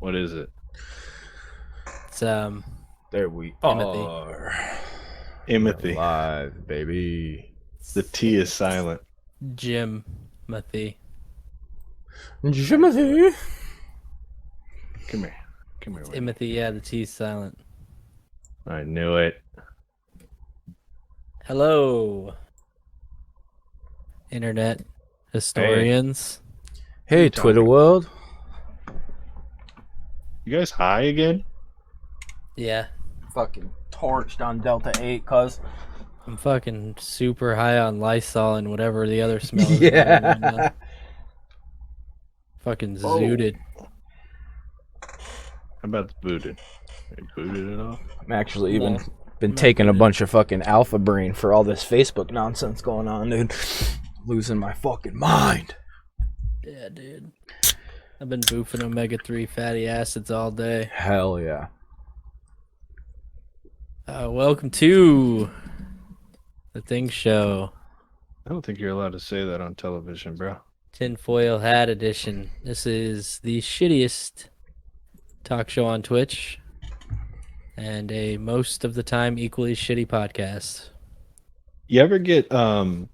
What is it? It's There we Timothy. are. Timothy. Live, baby. The T is silent. Jimothy. Timothy. Come here. Come here. Timothy, yeah, the T is silent. I knew it. Hello, internet historians. Hey, Twitter world. You guys high again? Yeah, Fucking torched on Delta 8, cuz. I'm fucking super high on Lysol and whatever the other smell is. Yeah. Fucking Oh. zooted. How about the booted? They booted it off? I'm actually No, been not taking a booted. bunch of fucking alpha brain for all this Facebook nonsense going on, dude. Losing my fucking mind. Yeah, dude. I've been boofing omega-3 fatty acids all day. Hell yeah. Welcome to the Thing Show. I don't think you're allowed to say that on television, bro. Tinfoil Hat Edition. This is the shittiest talk show on Twitch and a most of the time equally shitty podcast. You ever get the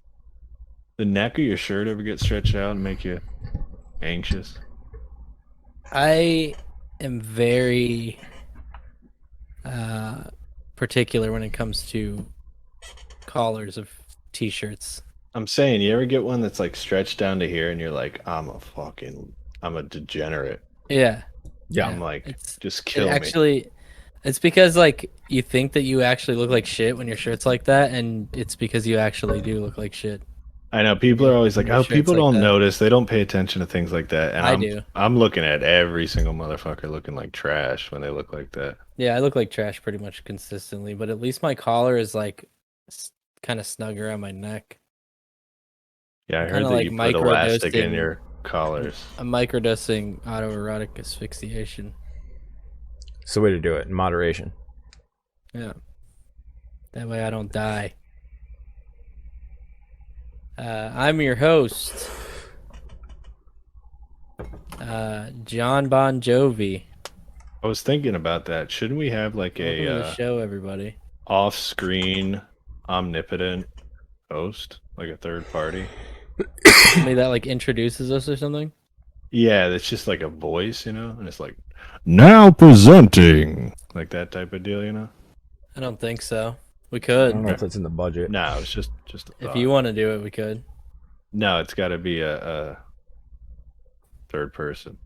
neck of your shirt ever get stretched out and make you anxious? I am very particular when it comes to collars of t-shirts. I'm saying, you ever get one that's like stretched down to here and you're like, I'm a degenerate. Yeah. I'm like, just kill me. Actually, it's because like you think that you actually look like shit when your shirt's like that, and it's because you actually do look like shit. I know people are always like, Your oh, shirt's people like don't that. notice. They don't pay attention to things like that. And I do. I'm looking at every single motherfucker looking like trash when they look like that. Yeah, I look like trash pretty much consistently, but at least my collar is like kind of snug around my neck. Yeah, I heard Kinda that like you put elastic in microdosing- your collars. I'm microdosing autoerotic asphyxiation. It's the way to do it in moderation. Yeah. That way I don't die. I'm your host, John Bon Jovi. I was thinking about that. Shouldn't we have like Welcome to the a show, everybody. off-screen omnipotent host, like a third party? Somebody that like introduces us or something. Yeah, that's just like a voice, and it's like, now presenting, like that type of deal, I don't think so. We I could. don't know if that's in the budget. No, it's just a If thought. you want to do it, we could. No, it's got to be a third person.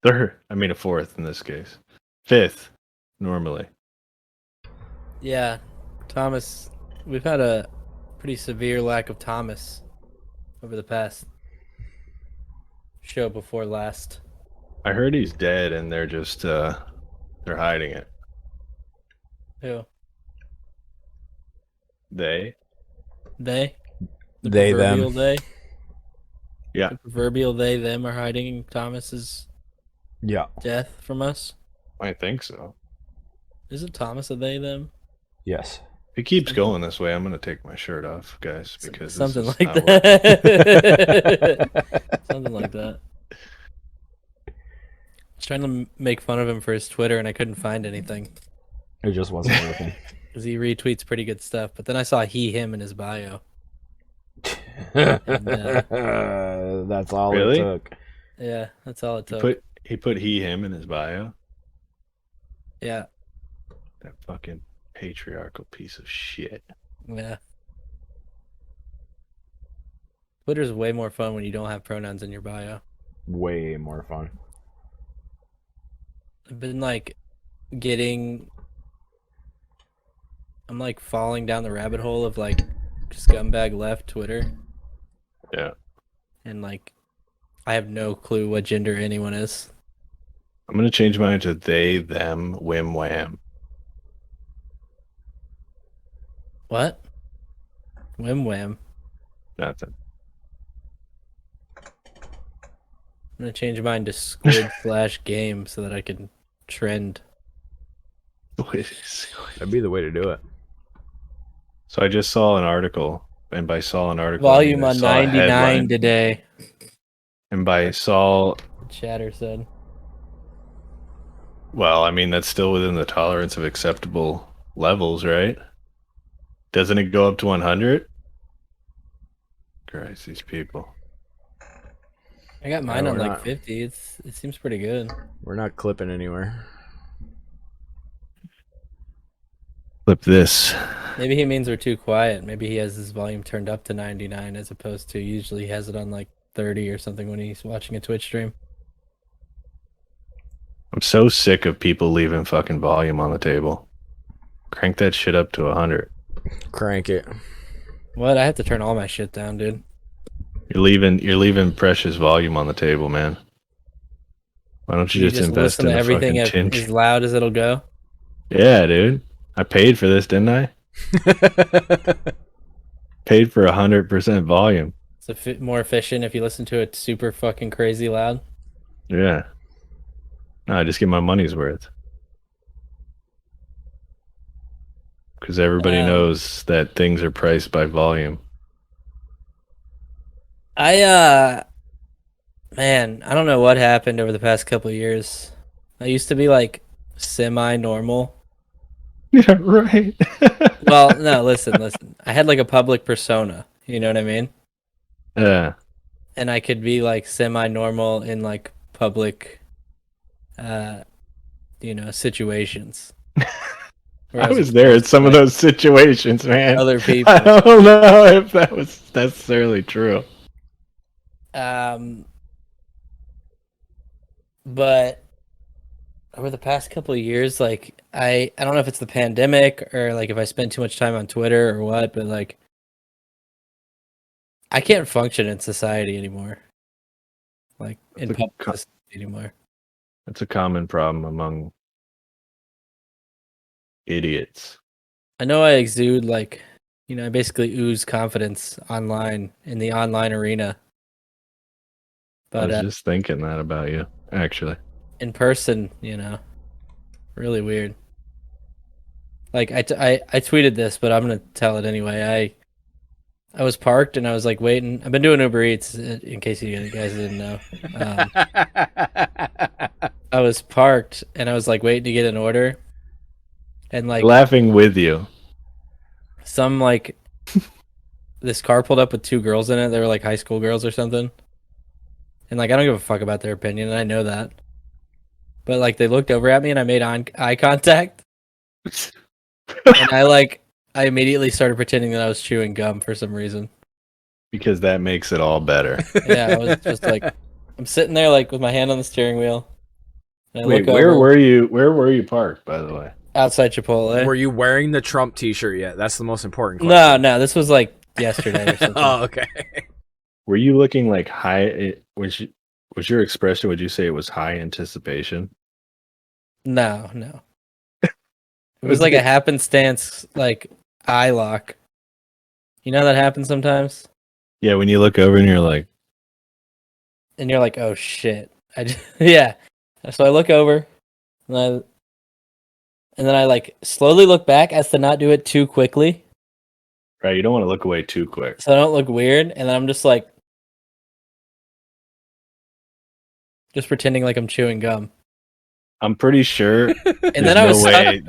A fourth in this case. Fifth, normally. Yeah, Thomas. We've had a pretty severe lack of Thomas over the past show before last. I heard he's dead, and they're just they're hiding it. Who? They? They? The They, them. proverbial they? Yeah. The proverbial they, them are hiding Thomas's Yeah. death from us? I think so. Isn't Thomas a they, them? Yes. If it keeps going this way, I'm gonna take my shirt off, guys, because Something this is like not working. that. Something like that. I was trying to make fun of him for his Twitter, and I couldn't find anything. It just wasn't working. Because he retweets pretty good stuff. But then I saw he, him in his bio. And, That's all Really? it took. yeah, that's all it took. He put him in his bio. Yeah, That fucking patriarchal piece of shit. yeah. Twitter's way more fun when you don't have pronouns in your bio. Way more fun. I've been like I'm like falling down the rabbit hole of like scumbag left Twitter. Yeah. And like I have no clue what gender anyone is. I'm gonna change mine to they, them, whim, wham. What? Whim wham. Nothing. I'm gonna change mine to squid/game so that I can trend. That'd be the way to do it. So I just saw an article, and by saw an article, I Volume mean I on saw a 99 headline. today. And by saw, Chatter said. Well, I mean, that's still within the tolerance of acceptable levels, right? Doesn't it go up to 100? Christ, these people. I got mine Yeah, on we're like not- 50. It seems pretty good. We're not clipping anywhere. Flip this. Maybe he means we're too quiet. Maybe he has his volume turned up to 99 as opposed to usually he has it on like 30 or something when he's watching a Twitch stream. I'm so sick of people leaving fucking volume on the table. Crank that shit up to 100. Crank it. What? I have to turn all my shit down, dude. You're leaving precious volume on the table, man. Why don't you, just invest listen in to a everything fucking as loud as it'll go? Yeah, dude. I paid for this, didn't I? Paid for 100% volume. It's more efficient if you listen to it super fucking crazy loud. Yeah. No, I just get my money's worth. Because everybody knows that things are priced by volume. Man, I don't know what happened over the past couple of years. I used to be like semi-normal. Yeah, right. Well, no, listen. I had like a public persona, you know what I mean? Yeah. And I could be like semi-normal in like public situations. Where I was there at some of those situations, man. other people. I don't know if that was necessarily true. But over the past couple of years, like I don't know if it's the pandemic or like if I spend too much time on Twitter or what, but like I can't function in society anymore. Like in That's a public co- society anymore. That's a common problem among idiots. I know I exude like, I basically ooze confidence online in the online arena. I But was just thinking that about you, actually. in person, really weird. Like I tweeted this, but I'm gonna tell it anyway. I was parked and I was like waiting. I've been doing Uber Eats in case you guys didn't know. I was parked and I was like waiting to get an order, and like Laughing with you. some like this car pulled up with two girls in it. They were like high school girls or something. And like I don't give a fuck about their opinion, and I know that. But like they looked over at me and I made eye contact. And I immediately started pretending that I was chewing gum for some reason. Because that makes it all better. Yeah, I was just like I'm sitting there like with my hand on the steering wheel. And I Wait, look where over were you? Where were you parked, by the way? outside Chipotle. Were you wearing the Trump t-shirt yet? That's the most important question. No, this was like yesterday or something. Oh, okay. Were you looking like high? Was your expression? Would you say it was high anticipation? No. It was like a happenstance, like eye lock. You know that happens sometimes, Yeah, when you look over and you're like, and you're like, "Oh shit!" Yeah. So I look over, and then I like slowly look back as to not do it too quickly, right, you don't want to look away too quick. so I don't look weird. And then I'm just like, just pretending like I'm chewing gum. I'm pretty sure And there's then I was no way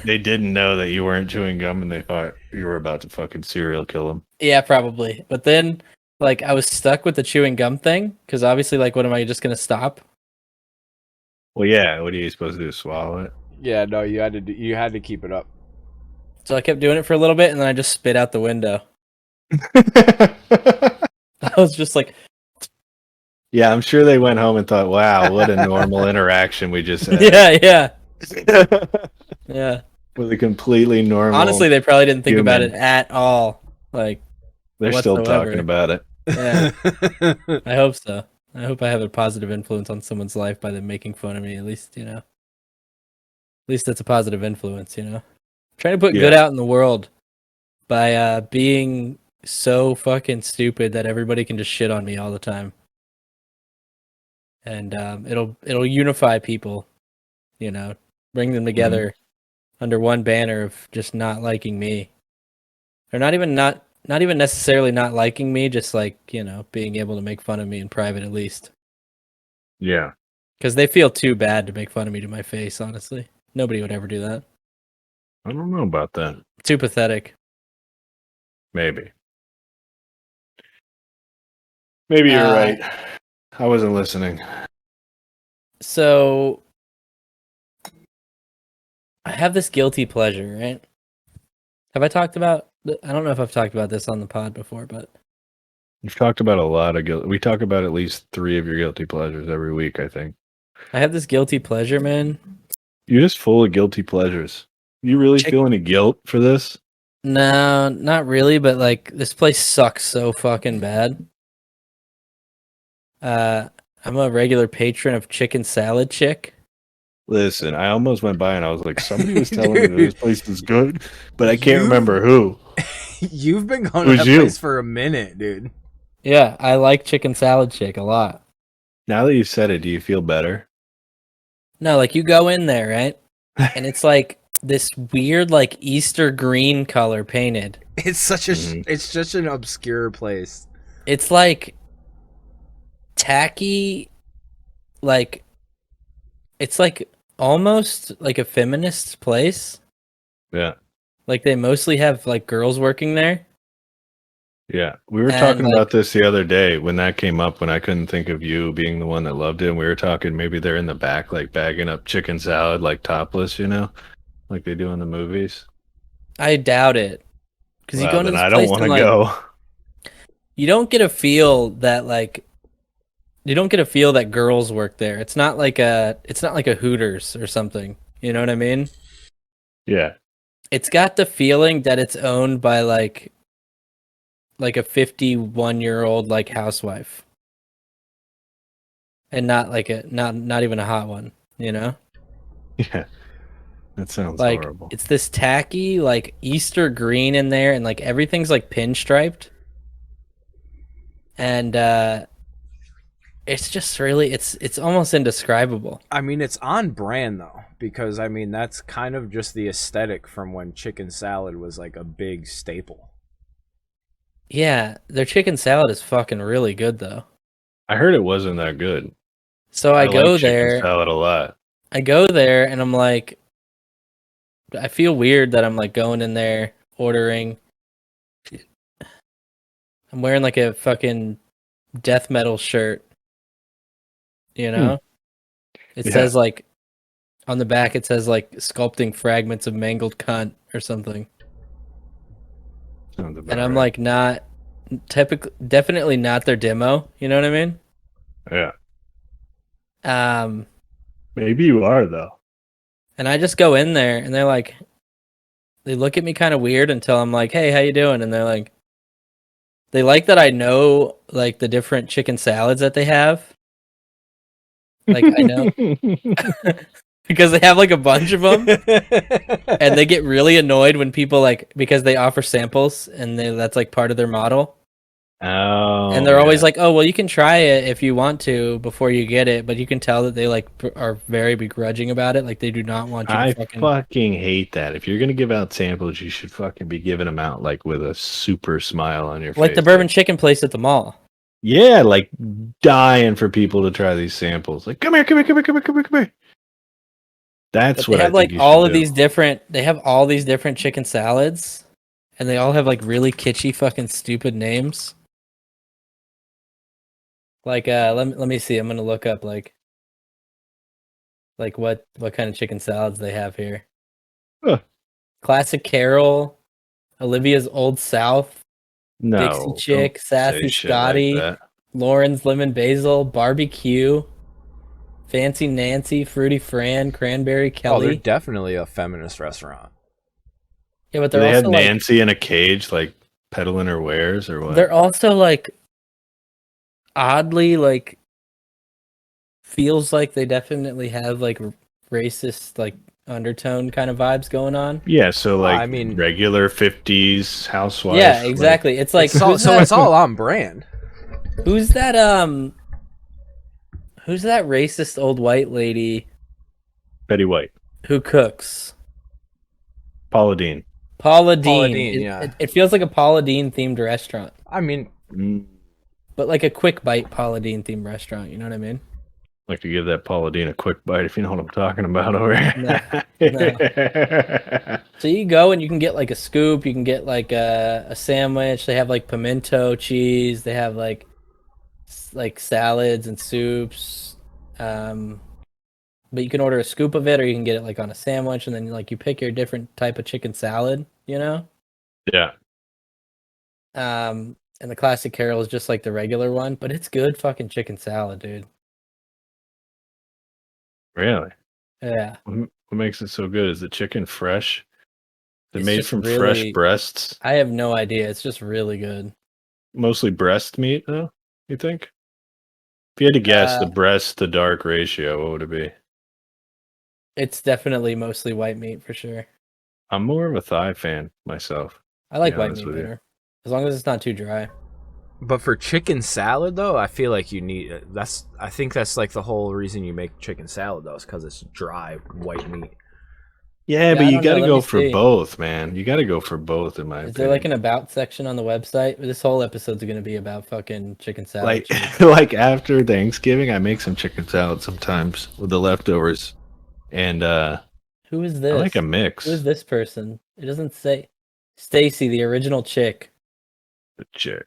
they didn't know that you weren't chewing gum and they thought you were about to fucking serial kill them. Yeah, probably. But then, like, I was stuck with the chewing gum thing because obviously, like, what am I just gonna stop? Well, yeah, what are you supposed to do? Swallow it? Yeah, no, you had to keep it up. So I kept doing it for a little bit, and then I just spit out the window. I was just like, Yeah, I'm sure they went home and thought, wow, what a normal interaction we just had. yeah. With a completely normal. Honestly, they probably didn't think about it human. at all. Like, They're still whatsoever. talking about it. yeah, I hope so. I hope I have a positive influence on someone's life by them making fun of me. At least, At least that's a positive influence, Trying to put good out in the world by being so fucking stupid that everybody can just shit on me all the time. And it'll unify people, bring them together under one banner of just not liking me. Or not even necessarily not liking me, just like, being able to make fun of me in private at least. Yeah. Because they feel too bad to make fun of me to my face, honestly. Nobody would ever do that. I don't know about that. Too pathetic. Maybe. Maybe you're right. I wasn't listening. So, I have this guilty pleasure, right? Have I talked about... I don't know if I've talked about this on the pod before, but... You've talked about a lot of guilt. We talk about at least 3 of your guilty pleasures every week, I think. I have this guilty pleasure, man. You're just full of guilty pleasures. You really feel any guilt for this? No, not really, but like this place sucks so fucking bad. I'm a regular patron of Chicken Salad Chick. Listen, I almost went by and I was like, somebody was telling me that this place is good, but I can't remember who. You've been going Who's to that you? place for a minute, dude. Yeah, I like Chicken Salad Chick a lot. Now that you've said it, do you feel better? No, like you go in there, right? And it's like this weird like Easter green color painted. It's such an obscure place. It's like tacky, like it's like almost like a feminist place. Yeah. Like they mostly have like girls working there. Yeah. We were And, talking like- about this the other day when that came up, when I couldn't think of you being the one that loved it. And we were talking maybe they're in the back, like bagging up chicken salad, like topless, you know, like they do in the movies. I doubt it. Because you Well, go into then this I don't place want and to like, go. you don't get a feel that like you don't get a feel that girls work there. It's not like a Hooters or something. You know what I mean? Yeah. It's got the feeling that it's owned by like a 51-year-old like housewife. And not like not even a hot one, you know? Yeah. That sounds Like horrible. it's this tacky like Easter green in there and like everything's like pinstriped. And it's just really it's almost indescribable. I mean, it's on brand though, because I mean that's kind of just the aesthetic from when chicken salad was like a big staple. Yeah, their chicken salad is fucking really good though. I heard it wasn't that good. So I go like chicken there. salad a lot. I go there and I'm like, I feel weird that I'm like going in there ordering. I'm wearing like a fucking death metal shirt. You know? It Yeah. says like on the back it says like sculpting fragments of mangled cunt or something. Sounds about And I'm right. like not definitely not their demo, you know what I mean? Yeah. Um Maybe you are though. and I just go in there and they're like they look at me kind of weird until I'm like, "Hey, how you doing?" And they're like they like that I know like the different chicken salads that they have. Like I know because they have like a bunch of them and they get really annoyed when people like because they offer samples and that's like part of their model. Oh. And they're always yeah. like, "Oh, well, you can try it if you want to before you get it," but you can tell that they like are very begrudging about it. Like they do not want you to I fucking. fucking hate that. If you're gonna give out samples, you should fucking be giving them out like with a super smile on your face. Like the bourbon chicken place at the mall. Yeah, like dying for people to try these samples. Like, come here, come here, come here, come here, come here, come here. That's But what they I have think like you all should of do. these different. They have all these different chicken salads, and they all have like really kitschy, fucking stupid names. Like, let me see. I'm gonna look up like what kind of chicken salads they have here. Huh. Classic Carol, Olivia's Old South, No, Dixie don't Chick, say Sassy shit like Scotty, that. Lauren's Lemon Basil, Barbecue, Fancy Nancy, Fruity Fran, Cranberry Oh, they're Kelly. definitely a feminist restaurant. Yeah, but Do they're they have also like Nancy in a cage, like peddling her wares, or what? they're also like oddly like feels like they definitely have like racist like undertone kind of vibes going on. Yeah, so Well, like I mean- regular 50s housewife. Yeah, like- exactly. It's like It's all, so it's all on brand. who's that racist old white lady Betty White, who cooks? Paula Deen. Paula Dean. Paula Deen, yeah. It feels like a Paula Dean themed restaurant, I mean, Mm, but like a quick bite Paula Dean themed restaurant. You know what I mean? Like to give that Paula Deen a quick bite, if you know what I'm talking about over here. So you go and you can get like a scoop, you can get like a sandwich. They have like pimento cheese. They have like salads and soups. But you can order a scoop of it, or you can get it like on a sandwich, and then like you pick your different type of chicken salad. You know. Yeah. And the classic Carol is just like the regular one, but it's good fucking chicken salad, dude. Really? Yeah. What makes it so good? Is the chicken fresh? Is it It's made just from fresh really- breasts? I have no idea. It's just really good. Mostly breast meat, though, you think? If you had to guess the breast to dark ratio, what would it be? It's definitely mostly white meat for sure. I'm more of a thigh fan myself. I like be white honest meat with you. better. As long as it's not too dry. But for chicken salad though, I feel like you need I think that's like the whole reason you make chicken salad though, is because it's dry white meat. Yeah, Yeah, but I you don't got to know. Let go me for see. both, man. You got to go for both, in my Is opinion. there like an about section on the website? This whole episode's gonna be about fucking chicken salad. like cheese. like after Thanksgiving, I make some chicken salad sometimes with the leftovers, and Who is I this? like a mix. Who is this person? It doesn't say. Stacy, the original chick. The chick.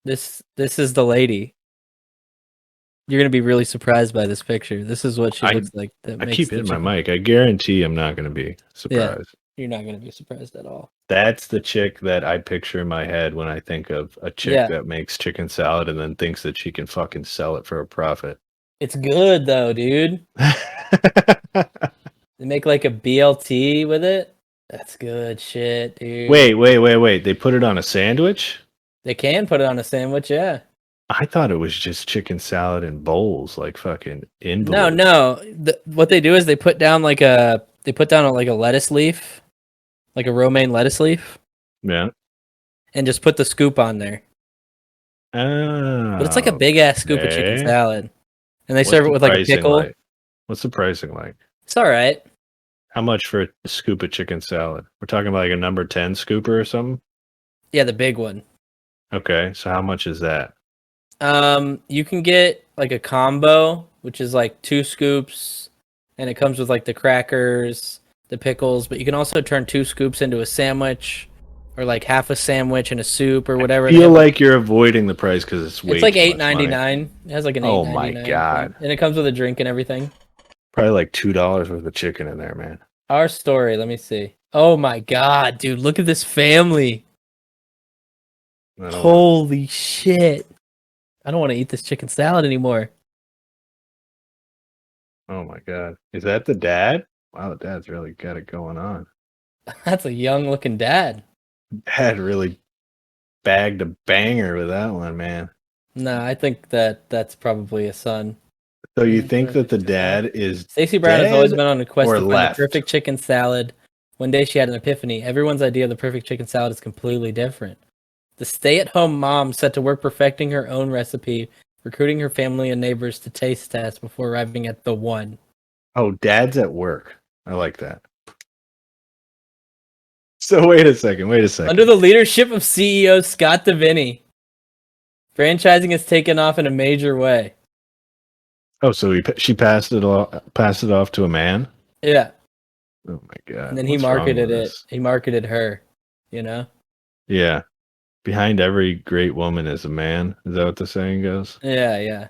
This is the lady. You're gonna be really surprised by this picture. This is what she I- looks like. That I makes keep the hitting my chicken- mic. I guarantee I'm not going to be surprised. You're not gonna be surprised at all. That's the chick that I picture in my head when I think of a chick Yeah. that makes chicken salad and then thinks that she can fucking sell it for a profit. It's good though, dude. They make like a BLT with it. That's good shit, dude. Wait. They put it on a sandwich? They can put it on a sandwich, yeah. I thought it was just chicken salad in bowls, like fucking in No, bowls. no. What they do is they put down like a lettuce leaf, like a romaine lettuce leaf, Yeah. and just put the scoop on there. Oh, But it's like a big ass scoop of chicken okay. salad, and they What's serve it the with like a pricing pickle. like? What's the pricing like? It's all right. How much for a scoop of chicken salad? We're talking about like a number 10 scooper or something? Yeah, the big one. Okay, so how much is that? You can get like a combo, which is like 2 scoops, and it comes with like the crackers, the pickles, but you can also turn 2 scoops into a sandwich, or like half a sandwich and a soup or whatever. I They feel have, like you're avoiding the price because it's way it's like too much money. $8.99. It has like an Oh $8.99 my thing, God. and it comes with a drink and everything. Probably like $2 worth of chicken in there, man. Our story, let me see. Oh my God, dude, look at this family. I don't know. Holy shit. I don't want to eat this chicken salad anymore. Oh my god. Is that the dad? Wow, the dad's really got it going on. That's a young looking dad. Dad really bagged a banger with that one, man. No, I think that's probably a son. So you think that the dad is Stacey Brown has always dead been on a quest or to find the left? perfect chicken salad. One day she had an epiphany. Everyone's idea of the perfect chicken salad is completely different. The stay-at-home mom set to work perfecting her own recipe, recruiting her family and neighbors to taste test before arriving at the one. Oh, dad's at work. I like that. So wait a second. Under the leadership of CEO Scott Deviney, franchising has taken off in a major way. Oh, so she passed it off to a man? Yeah, Oh my god. and then he what's wrong marketed with it. this? He marketed her, you know? Yeah. Behind every great woman is a man. Is that what the saying goes? Yeah.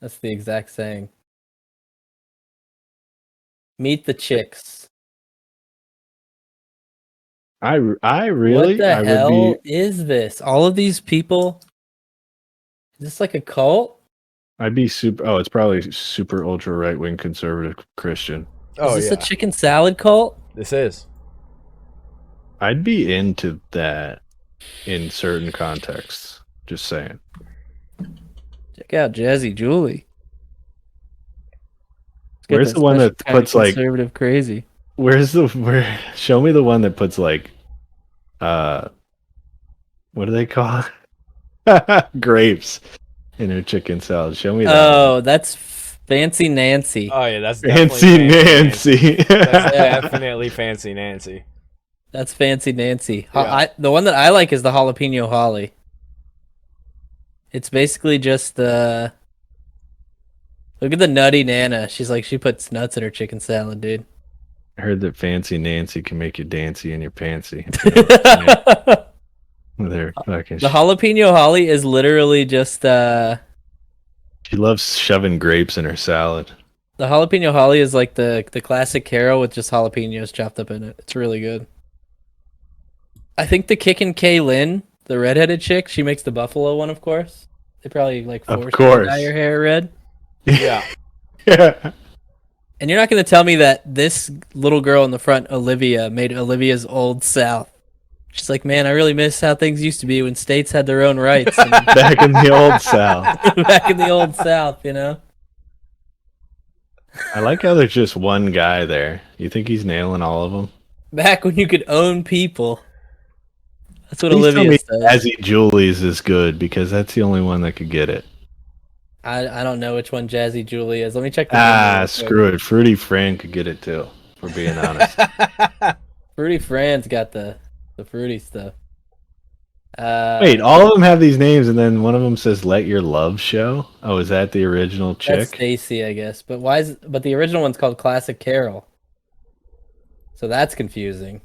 That's the exact saying. Meet the chicks. I really What the I hell would be is this? All of these people? Is this like a cult? I'd be super. Oh, it's probably super ultra right wing conservative Christian. Oh Is this yeah, a chicken salad cult? this is. I'd be into that in certain contexts. Just saying. Check out Jazzy Julie. Let's get Where's that the one special that kind of puts, like- conservative crazy? Where? Show me the one that puts like, what do they call it? Grapes in her chicken salad. Show me that. Oh, that's Fancy Nancy. Oh yeah, that's Fancy definitely Nancy. That's definitely Fancy Nancy. That's Fancy Nancy. Yeah. The one that I like is the jalapeno holly. It's basically just Look at the nutty Nana. She's like, she puts nuts in her chicken salad, dude. I heard that Fancy Nancy can make you dancy in your pantsy. The They're fucking. jalapeno holly is literally just She loves shoving grapes in her salad. the jalapeno holly is like the classic Carol with just jalapenos chopped up in it. It's really good. I think the Kickin' K Lynn, the redheaded chick, she makes the buffalo one, of course. They probably like Of force you course. to dye your hair red. Yeah. Yeah. And you're not going to tell me that this little girl in the front, Olivia, made Olivia's Old South. She's like, man, I really miss how things used to be when states had their own rights. And Back in the old South. back in the Old South, you know? I like how there's just one guy there. You think he's nailing all of them? Back when you could own people. That's what Please tell Olivia me says. Jazzy Julie's is good because that's the only one that could get it. I don't know which one Jazzy Julie is. Let me check the menu real quick. Screw it. Fruity Fran could get it too, if we're being honest. Fruity Fran's got the fruity stuff. Wait, all of them have these names, and then one of them says "Let Your Love Show." Oh, is that the original That's chick? Stacy, I guess. But but the original one's called Classic Carol. So that's confusing.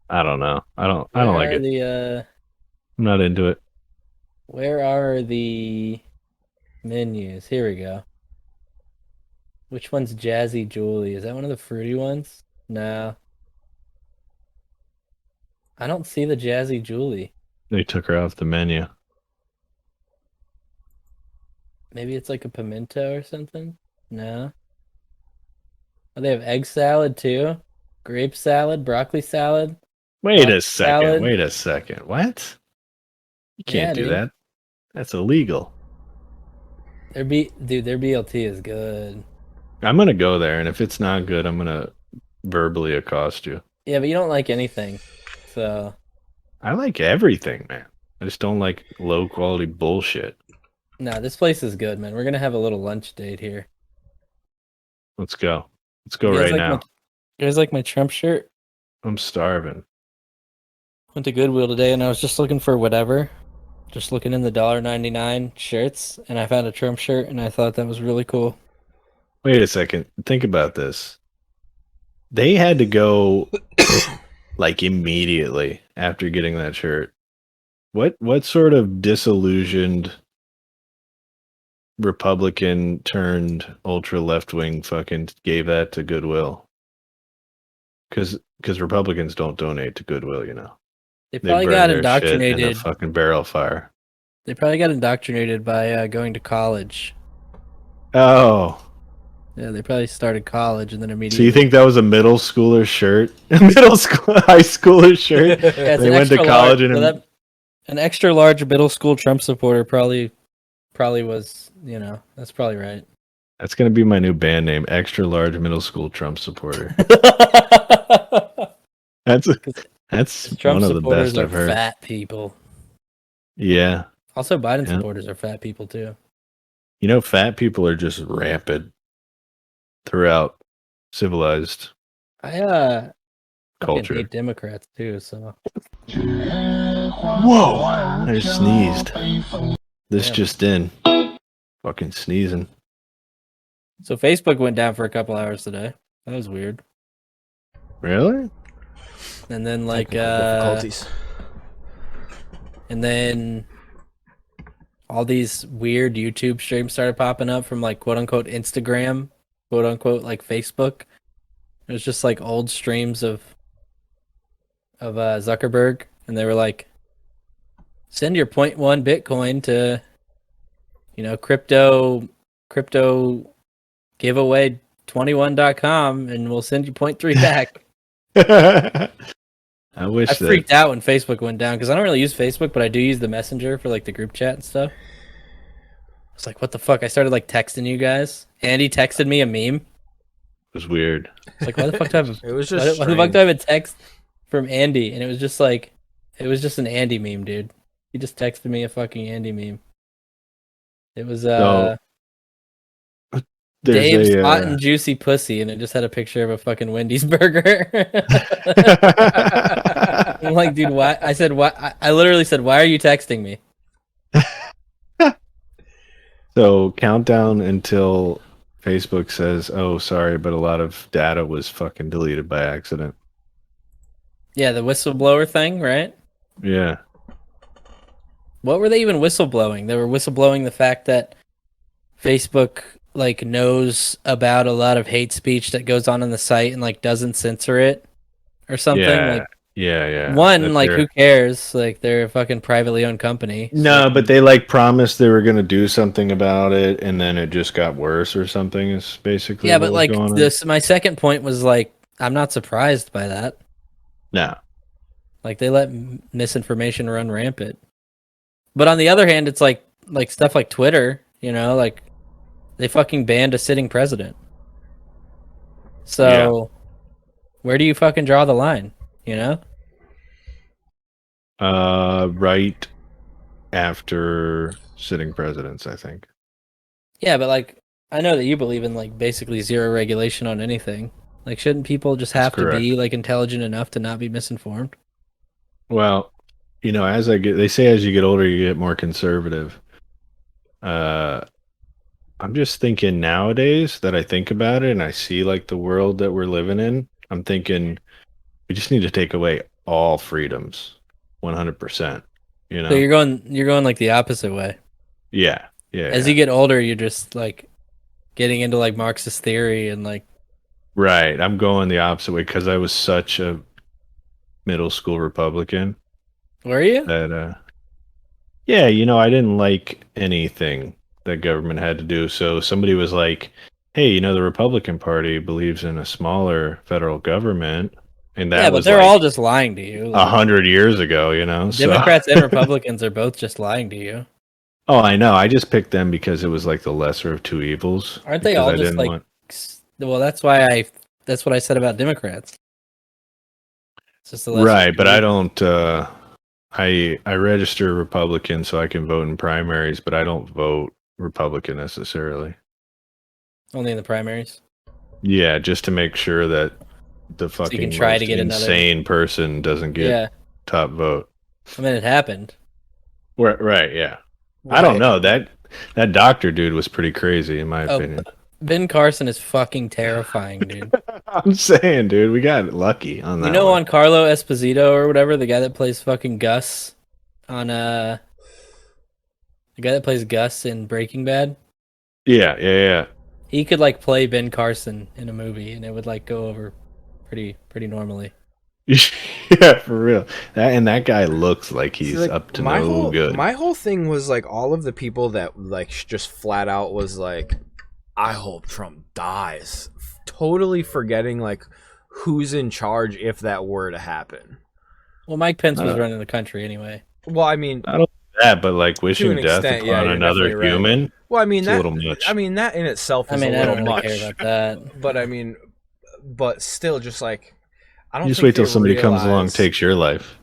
I don't know. I don't like it. I'm not into it. Where are the menus? Here we go. Which one's Jazzy Julie? Is that one of the fruity ones? No. I don't see the Jazzy Julie. They took her off the menu. Maybe it's like a pimento or something? No. Oh, they have egg salad too. Grape salad, broccoli salad. Wait a Hot second. salad. Wait a second. What? You can't Yeah, do dude. that. That's illegal. Their BLT is good. I'm gonna go there, and if it's not good, I'm gonna verbally accost you. Yeah, but you don't like anything. So I like everything, man. I just don't like low quality bullshit. no, this place is good, man. We're gonna have a little lunch date here. Let's go. Let's go You guys right like now. You guys like my Trump shirt? I'm starving. Went to Goodwill today and I was just looking for whatever. Just looking in the $1.99 shirts and I found a Trump shirt and I thought that was really cool. Wait a second. Think about this. They had to go like immediately after getting that shirt. What sort of disillusioned Republican turned ultra left wing fucking gave that to Goodwill? Because Republicans don't donate to Goodwill, you know. They They probably burn got their shit in a indoctrinated. fucking barrel fire. They probably got indoctrinated by going to college. Oh, Yeah, they probably started college and then so immediately. you think that was a middle schooler shirt? Middle school, high schooler shirt? Yeah, it's they an went to extra college large, and so an extra large middle school Trump supporter probably was, you know, that's probably right. That's gonna be my new band name, Extra Large Middle School Trump Supporter. That's Trump one of the supporters best are I've heard. fat people. Yeah, Also, Biden Yeah. supporters are fat people too. you know, fat people are just rampant throughout civilized I fucking culture. hate Democrats too. So Whoa! I just sneezed. This Yeah. just in. Fucking sneezing. Facebook went down for a couple hours today. That was weird. Really? And then like Technical difficulties. and then all these weird YouTube streams started popping up from like quote unquote Instagram, quote unquote like Facebook. It was just like old streams of Zuckerberg, and they were like, send your 0.1 Bitcoin to, you know, crypto giveaway 21.com and we'll send you 0.3 back. I wish I that. freaked out when Facebook went down because I don't really use Facebook, but I do use the Messenger for like the group chat and stuff. I was like, what the fuck? I started like texting you guys. Andy texted me a meme. It was weird. It's like, why the fuck do I have It was why just the fuck do I have a text from Andy? And it was just like, it was just an Andy meme, dude. He just texted me a fucking Andy meme. It was So, Dave's There's hot a. and juicy pussy, and it just had a picture of a fucking Wendy's burger. I'm like, dude, why? I said, why? I literally said, why are you texting me? So countdown until Facebook says, "Oh, sorry, but a lot of data was fucking deleted by accident." Yeah, the whistleblower thing, right? Yeah. What were they even whistleblowing? They were whistleblowing the fact that Facebook like knows about a lot of hate speech that goes on the site and like doesn't censor it or something. Yeah. Like Yeah. one, That's like their- who cares? Like they're a fucking privately owned company. so No, they but can- they like promised they were going to do something about it, and then it just got worse or something. Is basically yeah, what but was like going on. this. My second point was like I'm not surprised by that. No. Like they let misinformation run rampant. But on the other hand, it's like stuff like Twitter, like they fucking banned a sitting president. So where do you fucking draw the line, Right after sitting presidents, I think. Yeah, but like I know that you believe in like basically zero regulation on anything. Like shouldn't people just have to be like intelligent enough to not be misinformed? Well, they say as you get older, you get more conservative. I'm just thinking nowadays that I think about it and I see like the world that we're living in. I'm thinking we just need to take away all freedoms, 100%. So you're going like the opposite way. Yeah. As you get older, you're just like getting into like Marxist theory and like. Right. I'm going the opposite way because I was such a middle school Republican. Were you? That yeah, I didn't like anything that government had to do. So somebody was like, "Hey, the Republican Party believes in a smaller federal government," and that Yeah, but was they're like all just lying to you. 100 years ago. So- Democrats and Republicans are both just lying to you. Oh, I know. I just picked them because it was like the lesser of two evils. Aren't they because all I just didn't like? want- Well, that's what I said about Democrats. It's just the lesser right? of But two I evils. don't. I register Republican so I can vote in primaries, but I don't vote Republican necessarily. Only in the primaries. Yeah, just to make sure that the fucking can try most to get another- insane person doesn't get Yeah, top vote. I mean it happened. Right, yeah. I don't know. That doctor dude was pretty crazy in my opinion. Ben Carson is fucking terrifying, dude. I'm saying, dude, we got lucky on that. You know, one. on Carlo Esposito or whatever, the guy that plays fucking Gus on the guy that plays Gus in Breaking Bad. Yeah. He could like play Ben Carson in a movie, and it would like go over pretty normally. Yeah, for real. That guy looks like he's See, like, up to no good. My whole thing was like all of the people that like just flat out was like, I hope Trump dies. Totally forgetting like who's in charge if that were to happen. Well, Mike Pence was running the country anyway. Well, I mean, I don't do that, but like To wishing an death extent, upon yeah, you're another definitely right. human. well, I mean It's a that. little much. I mean that in itself I is mean, a I little don't really much. care about that. But I mean, but still, just like I don't. You just think wait till they somebody comes along, realize- takes your life.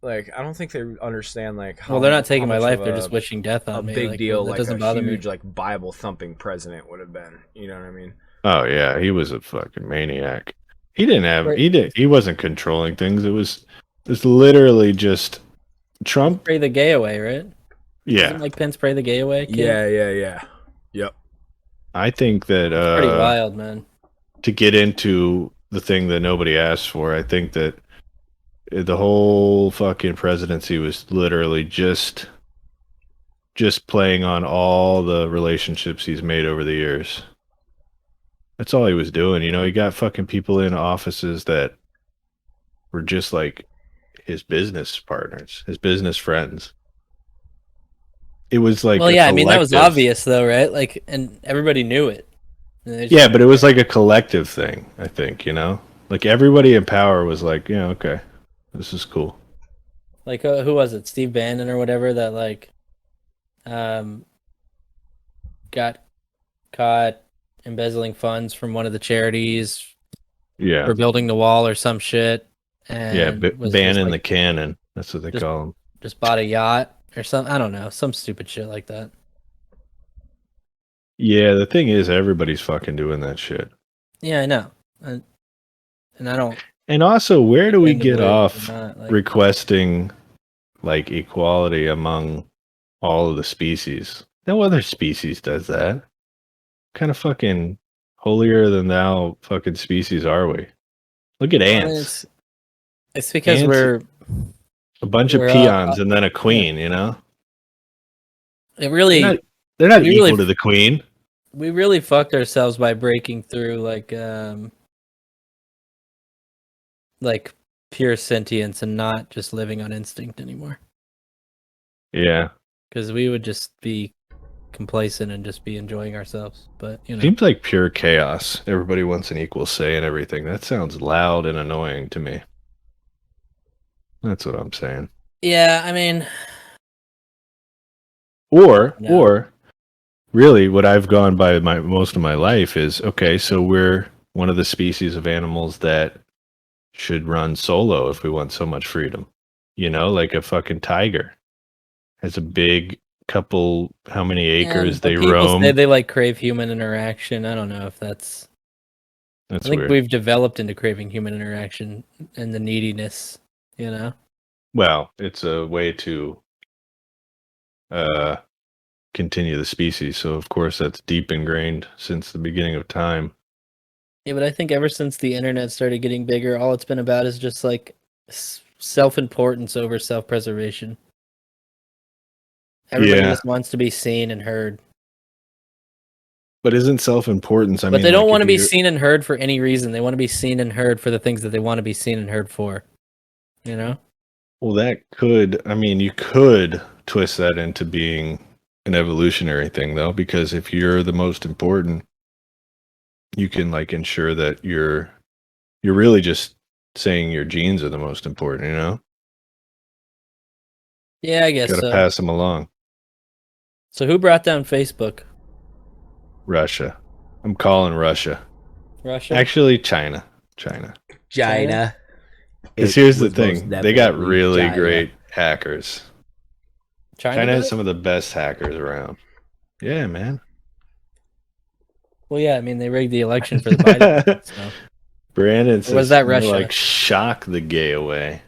Like I don't think they understand like how. Well, they're not taking how my much life; of they're a- just wishing death on a me. big like, deal, That like doesn't a bother huge, me. like Bible thumping president would have been. You know what I mean? Oh yeah, he was a fucking maniac. He didn't have Right. he wasn't controlling things. It's literally just Trump. Pray the gay away, right? Yeah. Doesn't Mike Pence pray the gay away? Kid? Yeah. Yep. I think that Pretty wild, man. to get into the thing that nobody asked for, I think that the whole fucking presidency was literally just playing on all the relationships he's made over the years. That's all he was doing. He got fucking people in offices that were just like his business partners, his business friends. It was like Well, a yeah, I mean that was collective- obvious though, right? Like, and everybody knew it. And they just- Yeah, but it was like a collective thing, I think, Like everybody in power was like, yeah, okay, this is cool. like who was it? Steve Bannon or whatever that like, got caught embezzling funds from one of the charities Yeah. for building the wall or some shit. And Yeah, was just, Bannon like, the cannon. That's what they just- call him. just bought a yacht or something. I don't know, some stupid shit like that. Yeah, the thing is, everybody's fucking doing that shit. Yeah, I know. And I don't. And also, where do we think get that off they're not, like- requesting like equality among all of the species? No other species does that. What kind of fucking holier than thou fucking species are we? Look at I mean, ants. it's because Ants, we're a bunch of we're peons and then a queen, you know? it They're really not they're not we equal really to the queen. we really fucked ourselves by breaking through like pure sentience and not just living on instinct anymore. Yeah. Because we would just be complacent and just be enjoying ourselves. But you know, Seems like pure chaos. Everybody wants an equal say in everything. That sounds loud and annoying to me. That's what I'm saying. yeah, I mean, Or no. really what I've gone by most of my life is okay, so we're one of the species of animals that should run solo if we want so much freedom. You know, like a fucking tiger has a big couple how many acres But they people say roam. they like crave human interaction. I don't know if that's. That's I think weird. we've developed into craving human interaction and the neediness. You know. Well, it's a way to uh continue the species. So of course that's deep ingrained since the beginning of time. Yeah, but I think ever since the internet started getting bigger, all it's been about is just like self-importance over self-preservation. Everybody Yeah. just wants to be seen and heard. But isn't self-importance, I But mean, they don't like want if to be you seen and heard for any reason. They want to be seen and heard for the things that they want to be seen and heard for. You know? well that could I mean you could twist that into being an evolutionary thing though, because if you're the most important, you can like ensure that you're really just saying your genes are the most important, you know? Yeah, I guess Got to so. pass them along. So who brought down Facebook? Russia. I'm calling Russia. Russia? Actually, China. China. China. Because It here's the was most thing, they got definitely really China. great hackers. China has does? some of the best hackers around. Yeah, man. Well, yeah, I mean, they rigged the election for the Biden. So. Brandon Or says was that more Russia? like shock the gay away.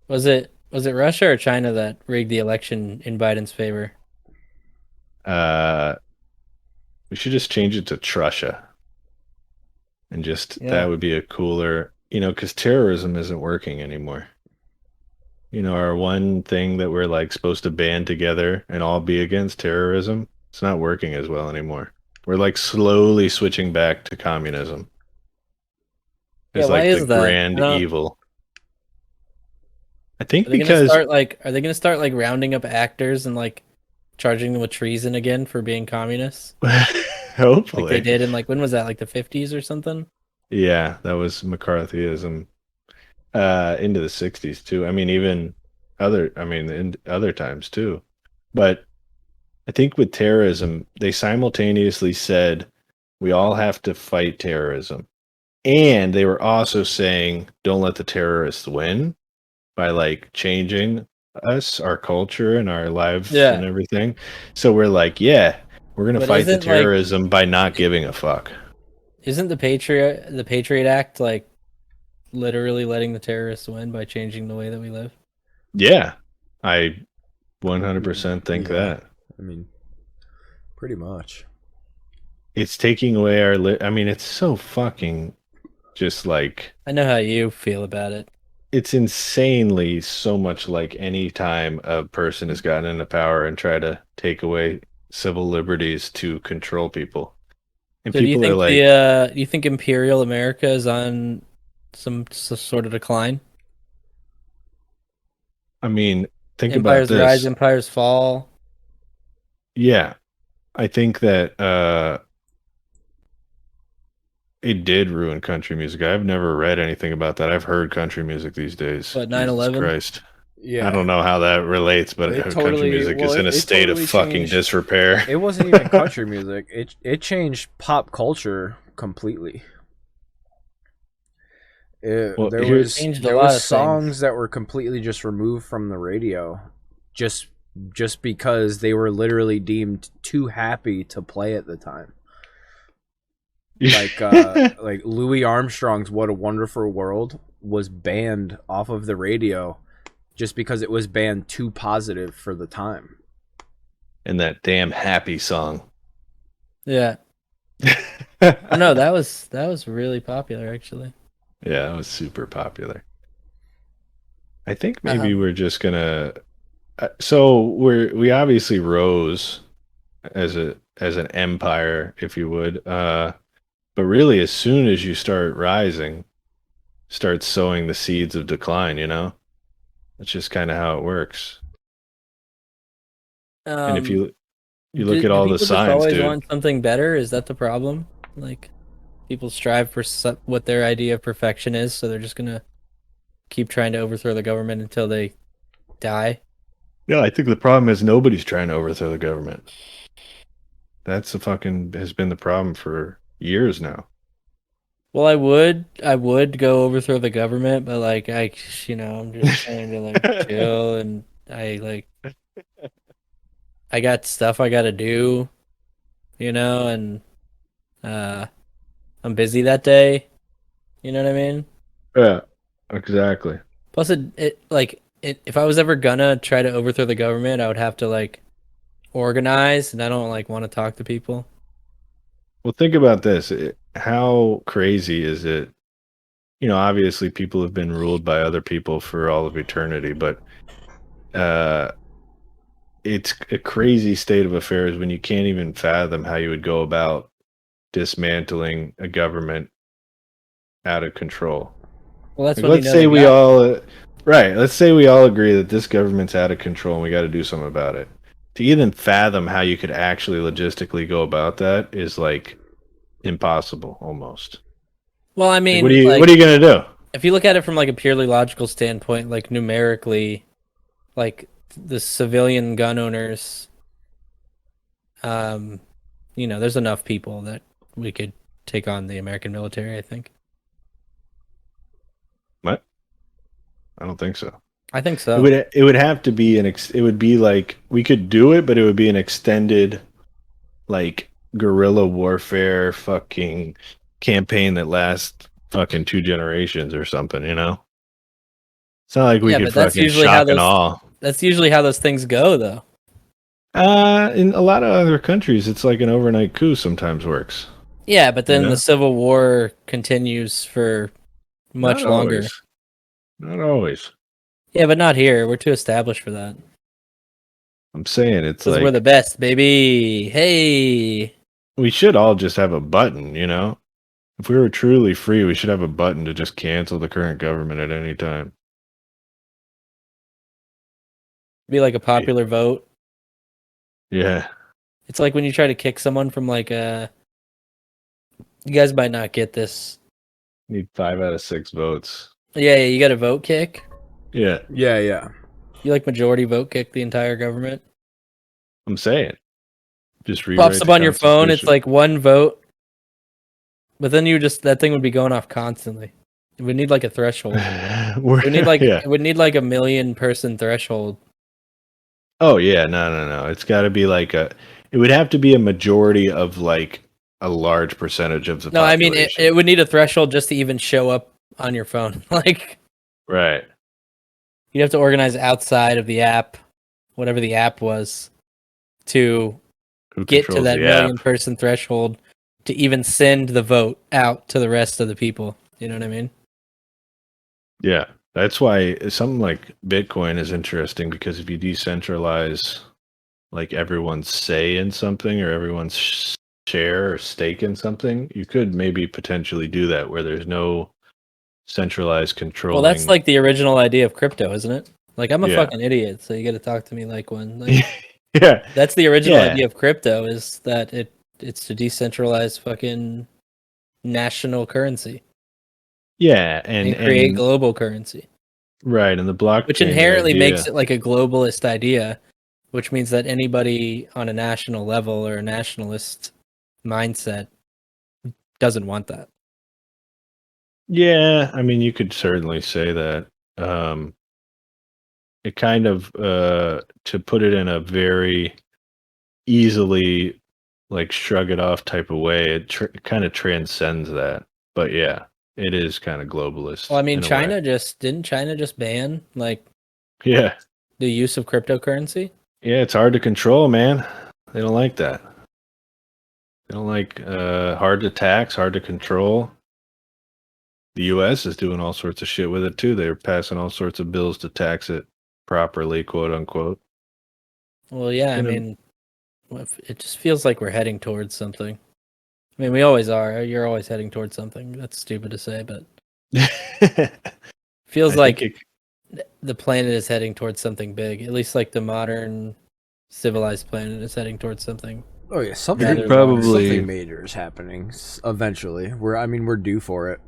Was it Russia or China that rigged the election in Biden's favor? We should just change it to Trussia. And just Yeah. that would be a cooler, you know, because terrorism isn't working anymore. You know, our one thing that we're like supposed to band together and all be against terrorism, it's not working as well anymore. We're like slowly switching back to communism. It's Yeah, why like is the that? grand evil. I think Are they because are they gonna start like rounding up actors and like charging them with treason again for being communists? hopefully Like they did in like when was that? Like the 50s or something? Yeah, that was McCarthyism into the 60s too. I mean even in other times too. But I think with terrorism, they simultaneously said we all have to fight terrorism. And they were also saying don't let the terrorists win by like changing us, our culture and our lives Yeah. and everything. So we're like, yeah, we're going to But fight the isn't, like- terrorism by not giving a fuck. Isn't the Patriot Act like literally letting the terrorists win by changing the way that we live? Yeah. I 100% think Yeah. that. I mean, pretty much. It's taking away our I mean, it's so fucking just like I know how you feel about it. it's insanely so much like any time a person has gotten into power and try to take away civil liberties to control people. And So do you people are think like, do you think Imperial America is on some sort of decline? I mean, think Empires about rise, this. empires fall. Yeah. I think that it did ruin country music. I've never read anything about that. I've heard country music these days. What, Jesus 9/11? Christ. Yeah. I don't know how that relates, but It country totally- music well, is in a it state totally of fucking changed- disrepair. It wasn't even country music. It changed pop culture completely. Well, there here's- Changed a there lot was of songs that were completely just removed from the radio, just because they were literally deemed too happy to play at the time. Like Louis Armstrong's "What a Wonderful World" was banned off of the radio just because it was banned too positive for the time. and that damn happy song. Yeah. Oh, no, that was really popular actually. Yeah, that was super popular. I think maybe we're just gonna. So we obviously rose as an empire, if you would. But really, as soon as you start rising, start sowing the seeds of decline. That's just kind of how it works. And if Um, you look do at all the people just signs, always dude. want something better? Is that the problem? Like, people strive for what their idea of perfection is, so they're just gonna keep trying to overthrow the government until they die. Yeah, I think the problem is nobody's trying to overthrow the government. That's the fucking has been the problem for years now. Well, I would go overthrow the government, but like I'm just trying to like chill, and I got stuff I gotta do, and uh, I'm busy that day. You know what I mean? Yeah, exactly. Plus, if I was ever gonna try to overthrow the government, I would have to like organize, and I don't like want to talk to people. Well, think about this. How crazy is it? Obviously people have been ruled by other people for all of eternity, but uh, it's a crazy state of affairs when you can't even fathom how you would go about dismantling a government out of control. Well, that's Like, when you let's know say they we got all, right, let's say we all agree that this government's out of control and we got to do something about it. To even fathom how you could actually logistically go about that is like impossible almost. Well, I Like, mean, what are you gonna do? if you look at it from like a purely logical standpoint, like numerically, like the civilian gun owners, um, there's enough people that we could take on the American military, I think. What? I don't think so. I think It so. would have to be it would be like we could do it, but it would be an extended like guerrilla warfare fucking campaign that lasts fucking 2 generations or something. It's not like we Yeah, could but that's fucking usually how shock and those awe. that's usually how those things go, though. In a lot of other countries, it's like an overnight coup sometimes works. Yeah, but then Yeah. the Civil War continues for much Not longer. always. Not always. Yeah, but not here. We're too established for that. I'm saying it's Because like we're the best, baby. Hey. we should all just have a button. If we were truly free, we should have a button to just cancel the current government at any time. Be like a popular vote. Yeah. It's like when you try to kick someone from like a. You guys might not get this. Need 5 out of 6 votes. Yeah, you got a vote kick. Yeah. Yeah. You like majority vote kick the entire government. I'm saying. Just Pops up on your phone. It's Constitution. like one vote. But then that thing would be going off constantly. It would need like a threshold. It would need Yeah. it would need like a 1,000,000-person threshold. Oh yeah, no. It's got to be like it would have to be a majority of like a large percentage of the No, I mean population. it would need a threshold just to even show up on your phone. Like Right. you'd have to organize outside of the app, whatever the app was, to Who get to controls that the app? 1,000,000-person threshold to even send the vote out to the rest of the people. You know what I mean? Yeah. That's why something like Bitcoin is interesting, because if you decentralize like everyone's say in something or everyone's share or stake in something, you could maybe potentially do that where there's no centralized control. Well, that's like the original idea of crypto, isn't it? Like I'm a Yeah. fucking idiot, so you got to talk to me like one. Like, Yeah. that's the original Yeah. idea of crypto, is that it's to decentralize fucking national currency Yeah, and create global currency, right, and the blockchain which inherently idea, makes it like a globalist idea, which means that anybody on a national level or a nationalist mindset doesn't want that. Yeah, I mean, you could certainly say that. It kind of to put it in a very easily like shrug it off type of way, it kind of transcends that. But yeah, it is kind of globalist. Well, I mean, in a way. didn't China just ban like Yeah. the use of cryptocurrency? Yeah, it's hard to control, man. They don't like that. They don't like hard to tax, hard to control. The U.S. is doing all sorts of shit with it too. They're passing all sorts of bills to tax it properly, quote unquote. Well, yeah, I You know- mean, it just feels like we're heading towards something. I mean, we always are. You're always heading towards something. That's stupid to say, but feels I like think the planet is heading towards something big. At least like the modern civilized planet is heading towards something. Oh yeah, something Rather probably- something major is happening eventually. We're due for it.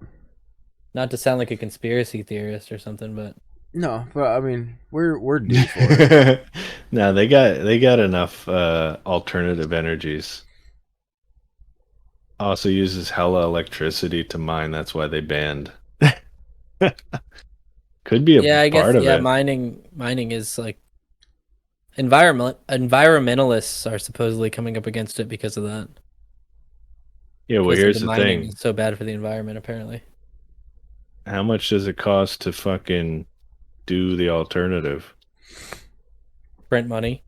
Not to sound like a conspiracy theorist or something, but No, but I mean we're due for it. No, they got enough alternative energies. Also uses hella electricity to mine. That's why they banned. Could be a yeah, I guess part of yeah, it. mining is like environmentalists are supposedly coming up against it because of that. Yeah, well, Because here's the mining thing. is so bad for the environment, apparently. How much does it cost to fucking do the alternative? Print money.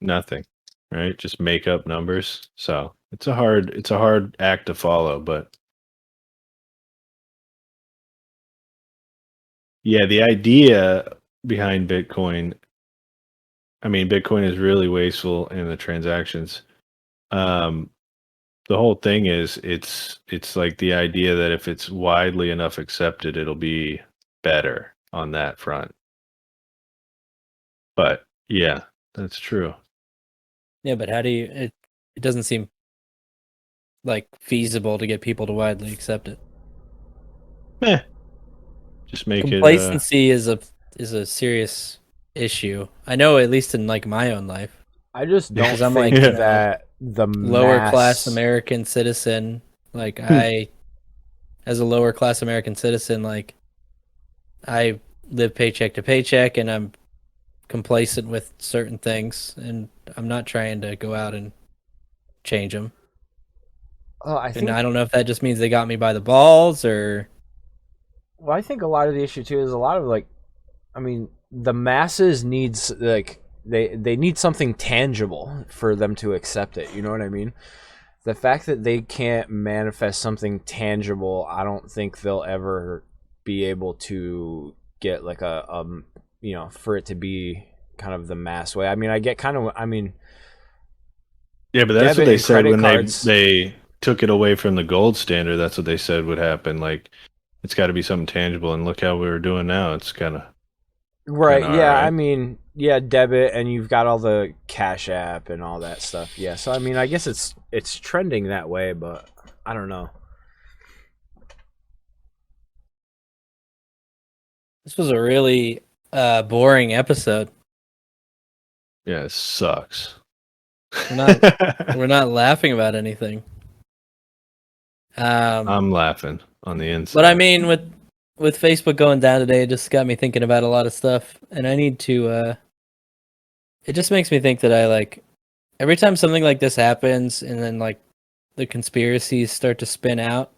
Nothing, right? Just make up numbers. So it's a hard act to follow, but yeah, the idea behind Bitcoin, I mean, Bitcoin is really wasteful in the transactions. The whole thing is it's like the idea that if it's widely enough accepted, it'll be better on that front. But yeah, that's true. Yeah, but how do you? It doesn't seem like feasible to get people to widely accept it. Meh. Just make Complacency is a serious issue. I know, at least in like my own life. I just don't Because I'm think like, you know, that the Lower mass- class American citizen, like as a lower class American citizen, like I live paycheck to paycheck, and I'm complacent with certain things, and I'm not trying to go out and change them. I think And I don't know if that just means they got me by the balls or. Well, I think a lot of the issue too is a lot of like, I mean, the masses needs like they need something tangible for them to accept it. You know what I mean? The fact that they can't manifest something tangible, I don't think they'll ever be able to get like a for it to be kind of the mass way. I mean, Yeah, but that's debit what they and said credit when cards- they took it away from the gold standard. That's what they said would happen. Like, it's got to be something tangible. And look how we're doing now. It's kind of Right. Kinda Yeah. alright. I mean, yeah, debit, and you've got all the Cash App and all that stuff. Yeah. So I mean, I guess it's trending that way, but I don't know. This was a really boring episode. yeah, it sucks. We're not laughing about anything. I'm laughing on the inside. But I mean, with Facebook going down today, it just got me thinking about a lot of stuff, and I need to. It just makes me think that I like every time something like this happens, and then like the conspiracies start to spin out.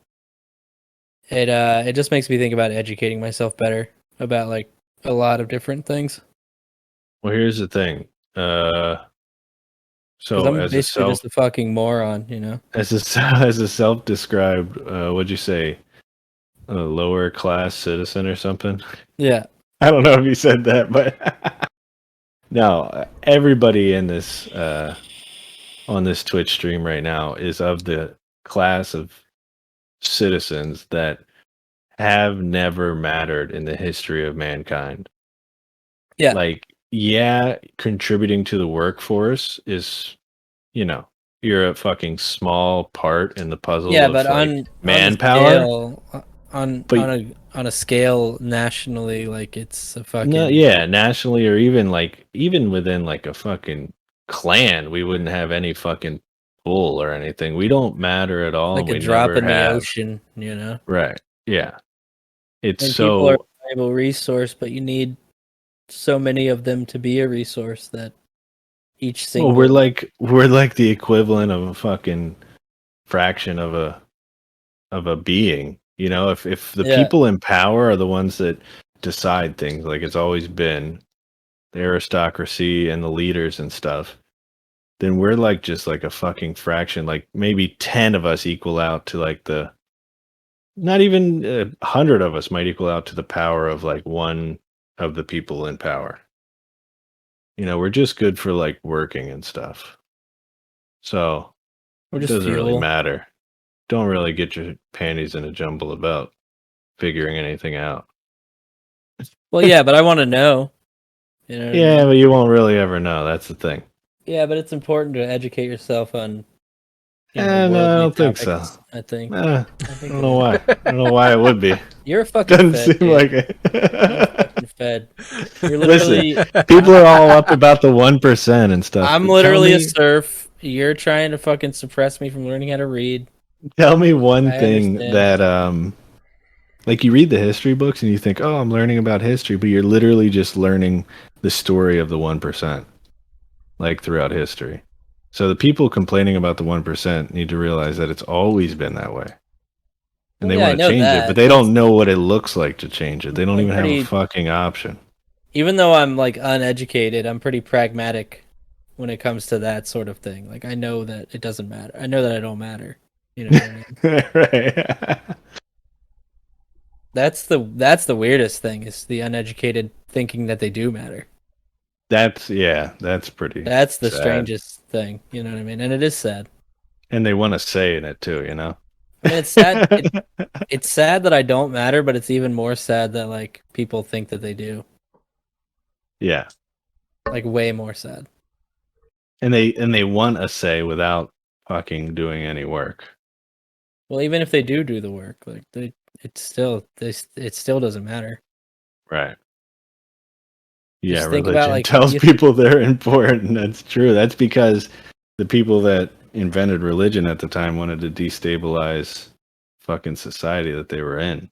It just makes me think about educating myself better about like a lot of different things. Well, here's the thing. 'Cause So I'm as a basically self just a fucking moron, you know. as a self-described, what'd you say, a lower class citizen or something? Yeah. I don't know if you said that, but no, everybody in this on this Twitch stream right now is of the class of citizens that have never mattered in the history of mankind. Yeah. Like, yeah, contributing to the workforce is, you're a fucking small part in the puzzle Yeah, of but like, on manpower. on a scale nationally, like it's a fucking No, yeah, nationally, or even within like a fucking clan, we wouldn't have any fucking pull or anything. We don't matter at all. like and a we drop never in the have. ocean, you know. Right. Yeah. It's And so people are a valuable resource, but you need so many of them to be a resource that each single. well, we're like the equivalent of a fucking fraction of a being. If the Yeah. people in power are the ones that decide things, like it's always been, the aristocracy and the leaders and stuff, then we're like just like a fucking fraction. Like maybe 10 of us equal out to like the, not even 100 of us might equal out to the power of like one of the people in power. We're just good for like working and stuff. So We're it just doesn't really fuel. matter. Don't really get your panties in a jumble about figuring anything out. Well, yeah, but I want to know. You know what I Yeah, mean? but you won't really ever know. That's the thing. Yeah, but it's important to educate yourself on No, I worldly don't think so. topics, I think. I think don't know why. I don't know why it would be. You're a fucking Doesn't fed, seem dude. like You're a it. fucking fed. You're literally. People are all up about the 1% and stuff. I'm but literally a tell me, serf. You're trying to fucking suppress me from learning how to read. tell me one I thing understand. that like you read the history books and you think, oh, I'm learning about history, but you're literally just learning the story of the 1%, like throughout history. So the people complaining about the 1% need to realize that it's always been that way. And Well, they yeah, I want to know change it, that. but they don't know what it looks like to change it. They don't I'm even have pretty- a fucking option. Even though I'm like uneducated, I'm pretty pragmatic when it comes to that sort of thing. Like I know that it doesn't matter. I know that I don't matter. You know what I mean? Right. That's the weirdest thing is the uneducated thinking that they do matter. That's pretty. That's the sad. strangest thing. You know what I mean? And it is sad. And they want to say in it too, I mean, it's sad. It's sad that I don't matter, but it's even more sad that like people think that they do. Yeah. Like way more sad. And they want a say without fucking doing any work. Well, even if they do the work, like it still doesn't matter. Right. Yeah, Just think religion about, like, tells you- people they're important. That's true. That's because the people that invented religion at the time wanted to destabilize fucking society that they were in.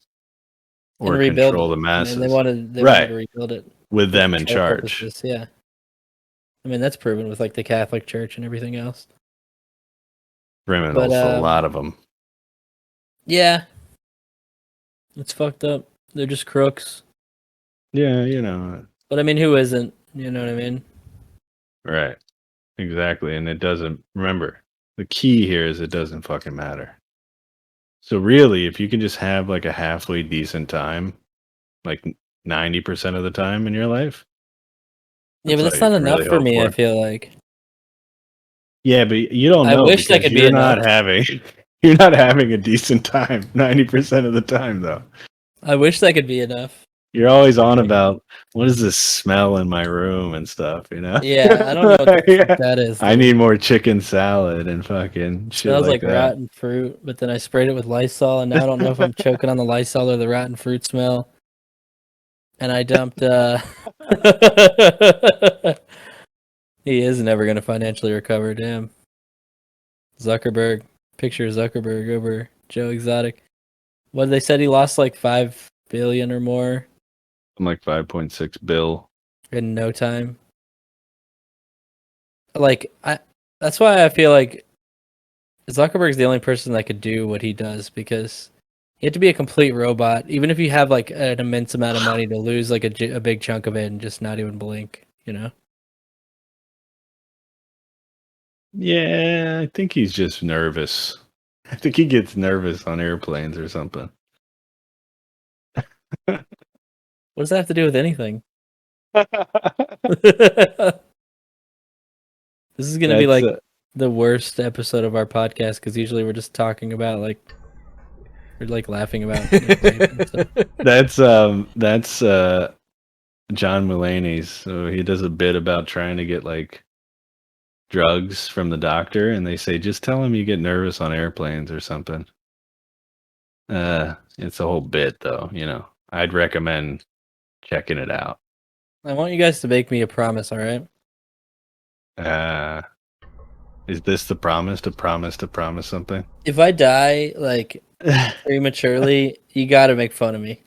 Or And rebuild control the it. masses. And they wanted Right. to rebuild it With for them in control charge. purposes, yeah. I mean, that's proven with like the Catholic Church and everything else. Criminals, a lot of them. Yeah. It's fucked up. They're just crooks. Yeah, But I mean, who isn't? You know what I mean? right. Exactly. And it doesn't, remember, the key here is it doesn't fucking matter. So really, if you can just have like a halfway decent time, like 90% of the time in your life. Yeah, but all that's you not can enough really for hope me, I for. feel like. Yeah, but you don't I know. wish that because could be you're not enough. you're not having a decent time 90% of the time though. I wish that could be enough. You're always on about what is this smell in my room and stuff, Yeah, I don't know what the fuck that is. I dude. need more chicken salad and fucking shit Smells like that. rotten fruit, but then I sprayed it with Lysol, and now I don't know if I'm choking on the Lysol or the rotten fruit smell. And I dumped. He is never gonna financially recover. Damn. Zuckerberg, picture of Zuckerberg over Joe Exotic. What they said he lost like 5 billion or more I'm like 5.6 bill. in no time. Like that's why I feel like Zuckerberg's the only person that could do what he does because you have to be a complete robot. Even if you have like an immense amount of money to lose like a big chunk of it and just not even blink, you know? Yeah, I think he's just nervous. I think he gets nervous on airplanes or something. What does that have to do with anything? This is gonna be like the worst episode of our podcast because usually we're just talking about like we're like laughing about. That's John Mulaney's. So he does a bit about trying to get like drugs from the doctor, and they say just tell him you get nervous on airplanes or something. It's a whole bit though. I'd recommend checking it out. I want you guys to make me a promise, all right? Is this the promise to promise something? If I die like prematurely, you got to make fun of me.